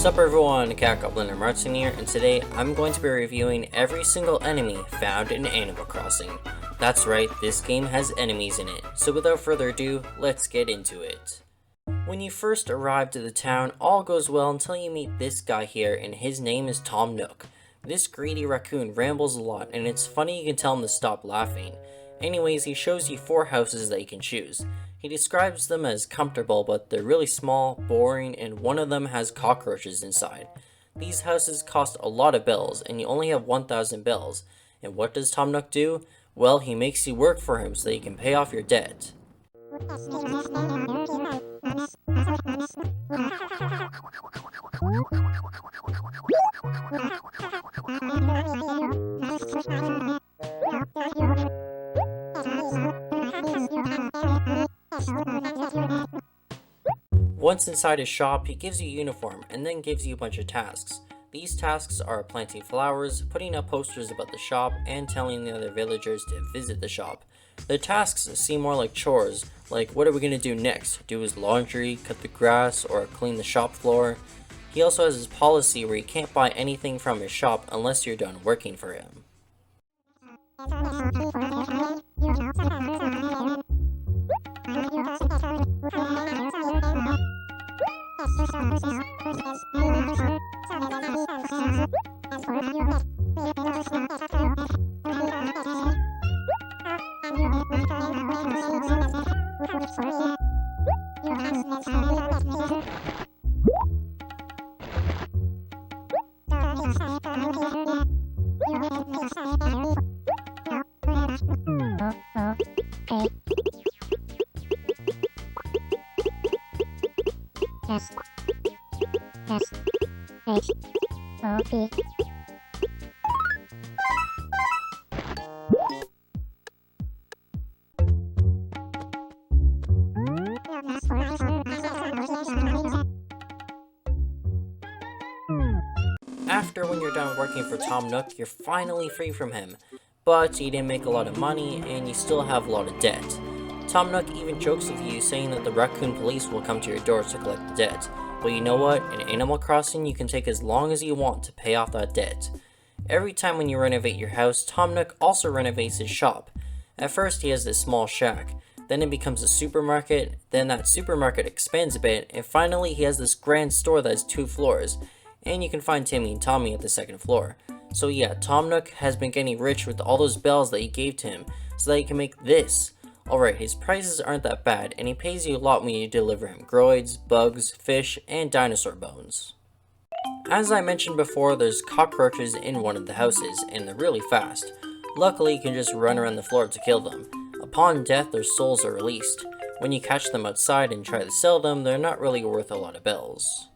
Sup everyone, Cat Goblin and Martin here, and today I'm going to be reviewing every single enemy found in Animal Crossing. That's right, this game has enemies in it, so without further ado, let's get into it. When you first arrive to the town, all goes well until you meet this guy here, and his name is Tom Nook. This greedy raccoon rambles a lot, and it's funny you can tell him to stop laughing. Anyways, he shows you 4 houses that you can choose. He describes them as comfortable, but they're really small, boring, and one of them has cockroaches inside. These houses cost a lot of bells, and you only have 1,000 bells. And what does Tom Nook do? Well, he makes you work for him so that you can pay off your debt. Once inside his shop, he gives you a uniform and then gives you a bunch of tasks. These tasks are planting flowers, putting up posters about the shop, and telling the other villagers to visit the shop. The tasks seem more like chores, like what are we going to do next? Do his laundry, cut the grass, or clean the shop floor? He also has his policy where you can't buy anything from his shop unless you're done working for him. After when you're done working for Tom Nook, you're finally free from him. But you didn't make a lot of money, and you still have a lot of debt. Tom Nook even jokes with you, saying that the raccoon police will come to your door to collect the debt. But you know what? In Animal Crossing, you can take as long as you want to pay off that debt. Every time when you renovate your house, Tom Nook also renovates his shop. At first, he has this small shack. Then it becomes a supermarket. Then that supermarket expands a bit. And finally, he has this grand store that has 2 floors. And you can find Timmy and Tommy at the 2nd floor. So yeah, Tom Nook has been getting rich with all those bells that you gave to him, so that he can make this. Alright, his prices aren't that bad, and he pays you a lot when you deliver him groids, bugs, fish, and dinosaur bones. As I mentioned before, there's cockroaches in one of the houses, and they're really fast. Luckily, you can just run around the floor to kill them. Upon death, their souls are released. When you catch them outside and try to sell them, they're not really worth a lot of bells.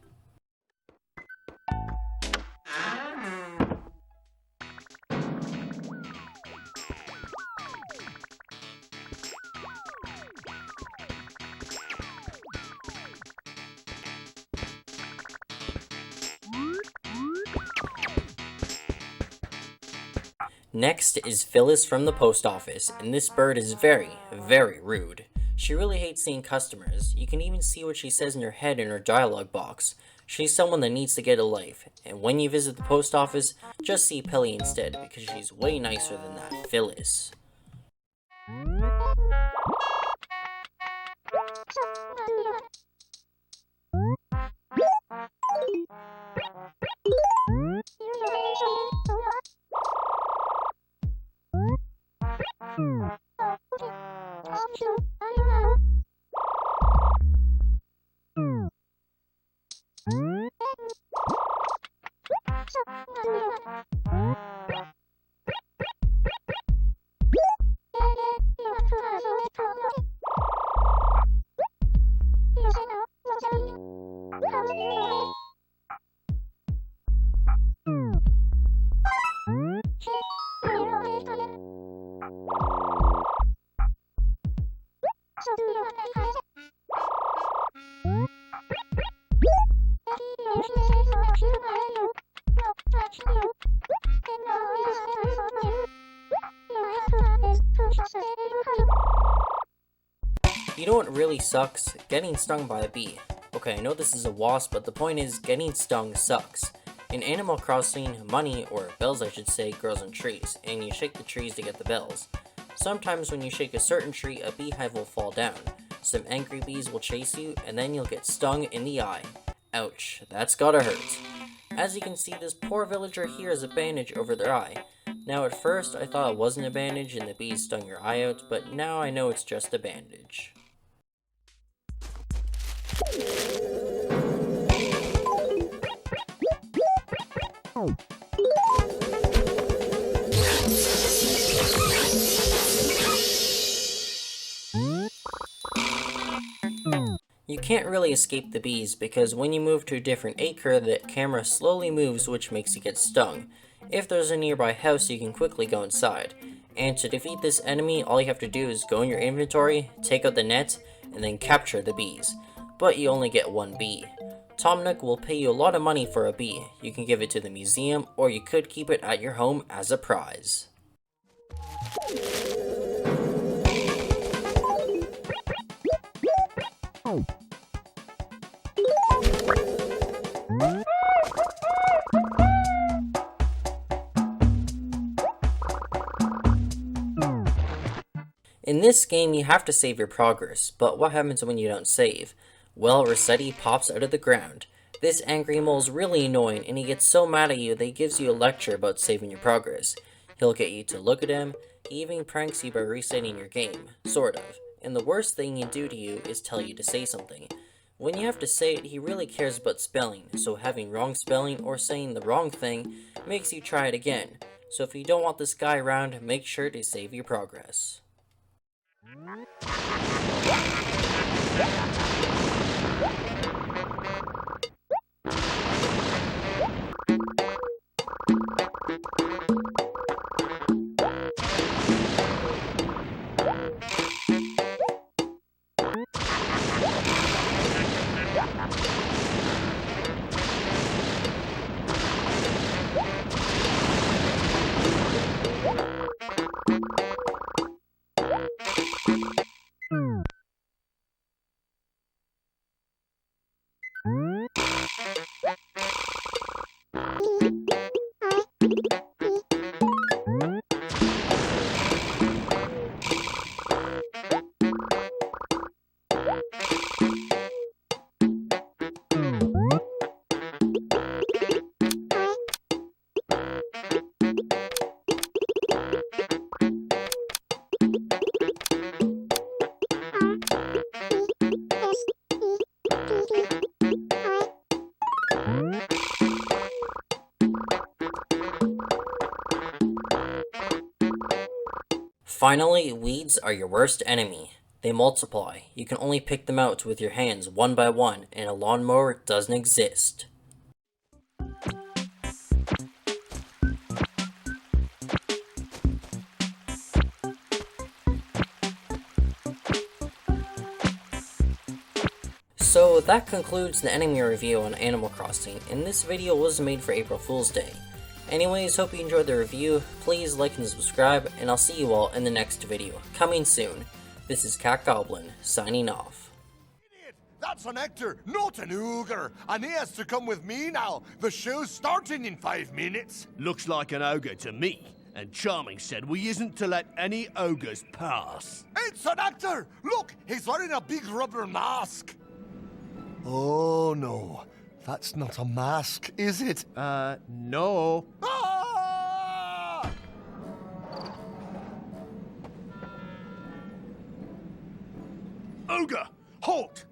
Next is Phyllis from the post office, and this bird is very, very rude. She really hates seeing customers. You can even see what she says in her head in her dialogue box. She's someone that needs to get a life, and when you visit the post office, just see Pelly instead, because she's way nicer than that Phyllis. You know what really sucks? Getting stung by a bee. Okay, I know this is a wasp, but the point is, getting stung sucks. In Animal Crossing, money, or bells I should say, grows on trees, and you shake the trees to get the bells. Sometimes when you shake a certain tree, a beehive will fall down. Some angry bees will chase you, and then you'll get stung in the eye. Ouch, that's gotta hurt. As you can see, this poor villager here has a bandage over their eye. Now at first, I thought it wasn't a bandage and the bees stung your eye out, but now I know it's just a bandage. You can't really escape the bees because when you move to a different acre, the camera slowly moves, which makes you get stung. If there's a nearby house, you can quickly go inside. And to defeat this enemy, all you have to do is go in your inventory, take out the net, and then capture the bees. But you only get one bee. Tom Nook will pay you a lot of money for a bee. You can give it to the museum, or you could keep it at your home as a prize. In this game, you have to save your progress, but what happens when you don't save? Well, Rossetti pops out of the ground. This angry mole's really annoying, and he gets so mad at you that he gives you a lecture about saving your progress. He'll get you to look at him, he even pranks you by resetting your game, sort of. And the worst thing he'll do to you is tell you to say something. When you have to say it, he really cares about spelling, so having wrong spelling or saying the wrong thing makes you try it again. So if you don't want this guy around, make sure to save your progress. Finally, weeds are your worst enemy. They multiply. You can only pick them out with your hands one by one, and a lawnmower doesn't exist. So that concludes the enemy review on Animal Crossing, and this video was made for April Fool's Day. Anyways, hope you enjoyed the review, please like and subscribe, and I'll see you all in the next video, coming soon. This is Cat Goblin, signing off. That's an actor, not an ogre, and he has to come with me now. The show's starting in 5 minutes. Looks like an ogre to me, and Charming said we isn't to let any ogres pass. It's an actor! Look, he's wearing a big rubber mask. Oh no, that's not a mask, is it? No. Ah! Ogre, halt!